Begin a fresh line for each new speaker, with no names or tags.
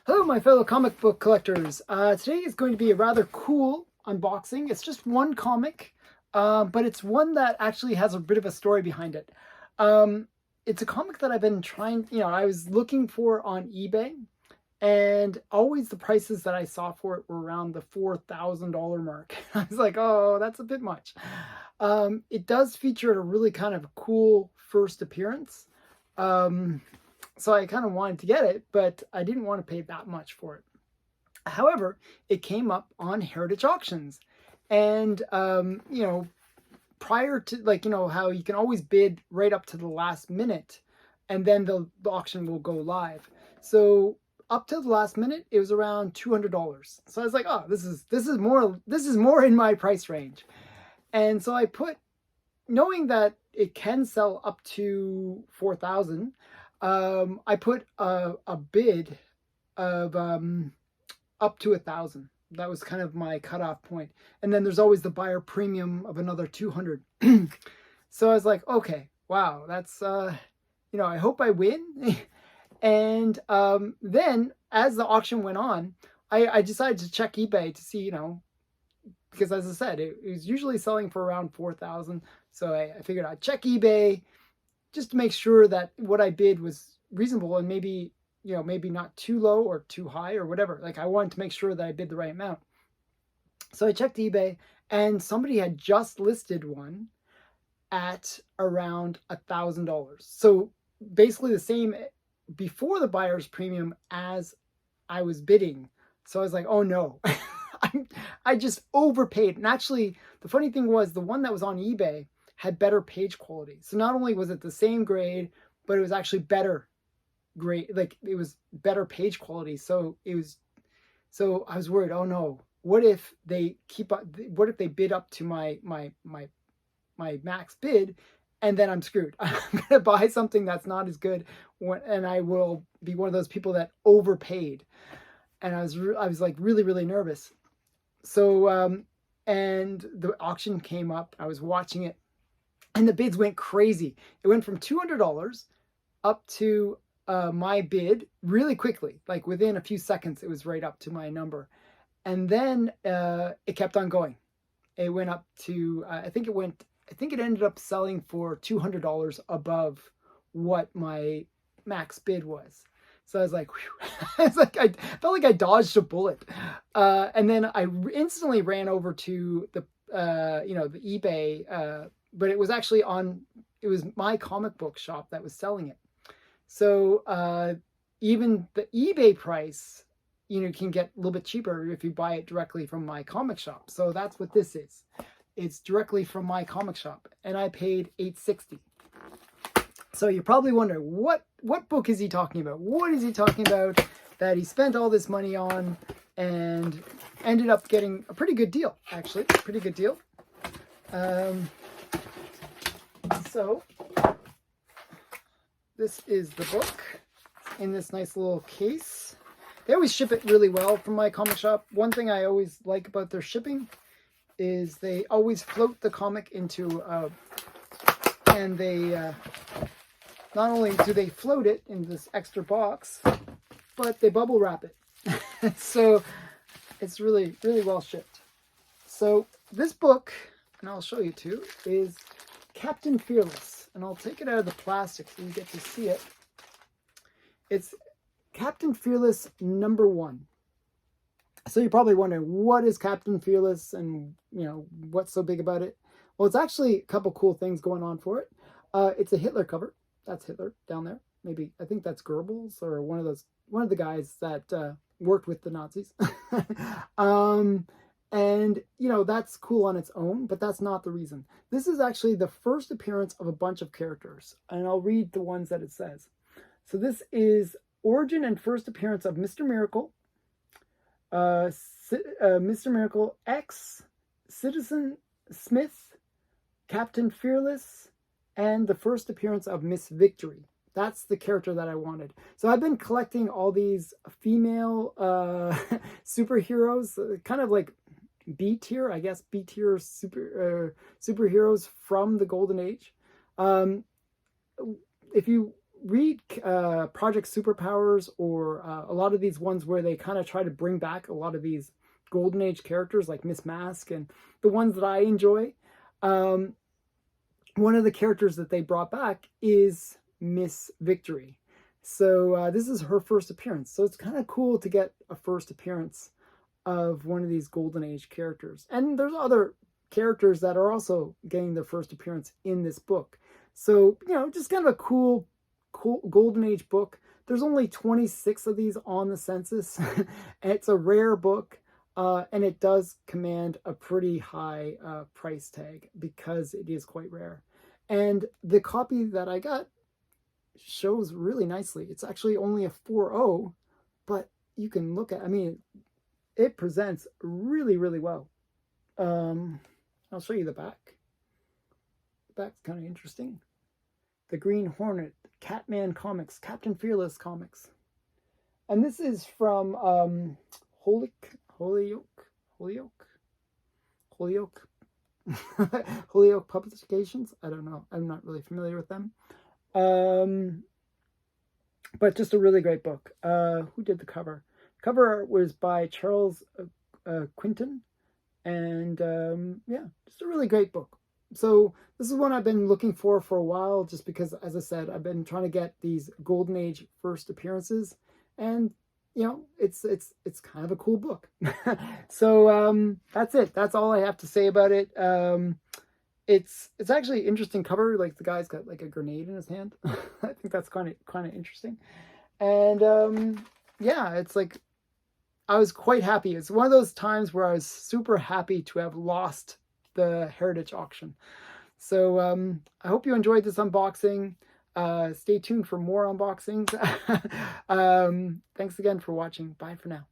Hello, my fellow comic book collectors. Today is going to be a rather cool unboxing. It's just one comic, but it's one that actually has a bit of a story behind it. Um, it's a comic that I've been trying, I was looking for on eBay, and always the prices that I saw for it were around the $4,000 mark. I was like, oh, that's a bit much. It does feature a really kind of cool first appearance. Um, so I kind of wanted to get it, but I didn't want to pay that much for it. However, it came up on Heritage Auctions. And, prior to, how you can always bid right up to the last minute and then the auction will go live. So up to the last minute, it was around $200. So I was like, oh, this is more in my price range. And so I put, knowing that it can sell up to 4,000, I put a bid of up to 1,000. That was kind of my cutoff point. And then there's always the buyer premium of another 200. So I was like, okay, wow, that's I hope I win. And then as the auction went on, I decided to check eBay to see, because as I said, it was usually selling for around 4,000. So I figured I'd check eBay just to make sure that what I bid was reasonable and maybe not too low or too high or whatever. Like I wanted to make sure that I bid the right amount. So I checked eBay and somebody had just listed one at around $1,000. So basically the same before the buyer's premium as I was bidding. So I was like, oh no, I just overpaid. And actually, the funny thing was the one that was on eBay had better page quality. So not only was it the same grade, but it was actually better grade. Like it was better page quality. So I was worried, oh no, what if they bid up to my max bid and then I'm screwed. I'm going to buy something that's not as good and I will be one of those people that overpaid. And I was like really, really nervous. So, and the auction came up, I was watching it and the bids went crazy. It went from $200 up to my bid really quickly. Like within a few seconds, it was right up to my number. And then it kept on going. It went up to, I think it ended up selling for $200 above what my max bid was. So I was like, whew. I felt like I dodged a bullet. And then I instantly ran over to the eBay, but it was actually it was my comic book shop that was selling it. So even the eBay price, can get a little bit cheaper if you buy it directly from my comic shop. So that's what this is. It's directly from my comic shop, and I paid $8.60. So you're probably wondering, what book is he talking about? What is he talking about that he spent all this money on and ended up getting a pretty good deal, actually. Pretty good deal. So this is the book in this nice little case. They always ship it really well from my comic shop. One thing I always like about their shipping is they always float the comic into, and they, not only do they float it in this extra box, but they bubble wrap it. So it's really, really well shipped. So this book, and I'll show you too, is Captain Fearless. And I'll take it out of the plastic so you get to see it. It's Captain Fearless #1. So you're probably wondering, what is Captain Fearless and, what's so big about it? Well, it's actually a couple cool things going on for it. It's a Hitler cover. That's Hitler down there. Maybe, I think that's Goebbels or one of the guys that worked with the Nazis. And, that's cool on its own, but that's not the reason. This is actually the first appearance of a bunch of characters, and I'll read the ones that it says. So this is origin and first appearance of Mr. Miracle, Mr. Miracle X, Citizen Smith, Captain Fearless, and the first appearance of Miss Victory. That's the character that I wanted. So I've been collecting all these female superheroes, kind of like B tier, I guess, B tier superheroes from the Golden Age. If you read Project Superpowers, or a lot of these ones where they kind of try to bring back a lot of these Golden Age characters like Miss Mask and the ones that I enjoy. Um, one of the characters that they brought back is Miss Victory. So this is her first appearance. So it's kind of cool to get a first appearance of one of these Golden Age characters. And there's other characters that are also getting their first appearance in this book. So, you know, just kind of a cool Golden Age book. There's only 26 of these on the census. It's a rare book, and it does command a pretty high price tag because it is quite rare. And the copy that I got shows really nicely. It's actually only a 4.0, but you can look at, I mean, it presents really, really well. I'll show you the back. The back's kind of interesting. The Green Hornet, Catman Comics, Captain Fearless Comics. And this is from Holyoke Publications. I don't know. I'm not really familiar with them. But just a really great book. Who did the cover? Cover art was by Charles Quinton. And yeah, just a really great book. So this is one I've been looking for a while, just because, as I said, I've been trying to get these Golden Age first appearances, and you know, it's kind of a cool book. So that's it. That's all I have to say about it. It's actually an interesting cover. Like the guy's got like a grenade in his hand. I think that's kind of interesting. And yeah, it's like, I was quite happy. It's one of those times where I was super happy to have lost the Heritage auction. So I hope you enjoyed this unboxing. Stay tuned for more unboxings. Thanks again for watching. Bye for now.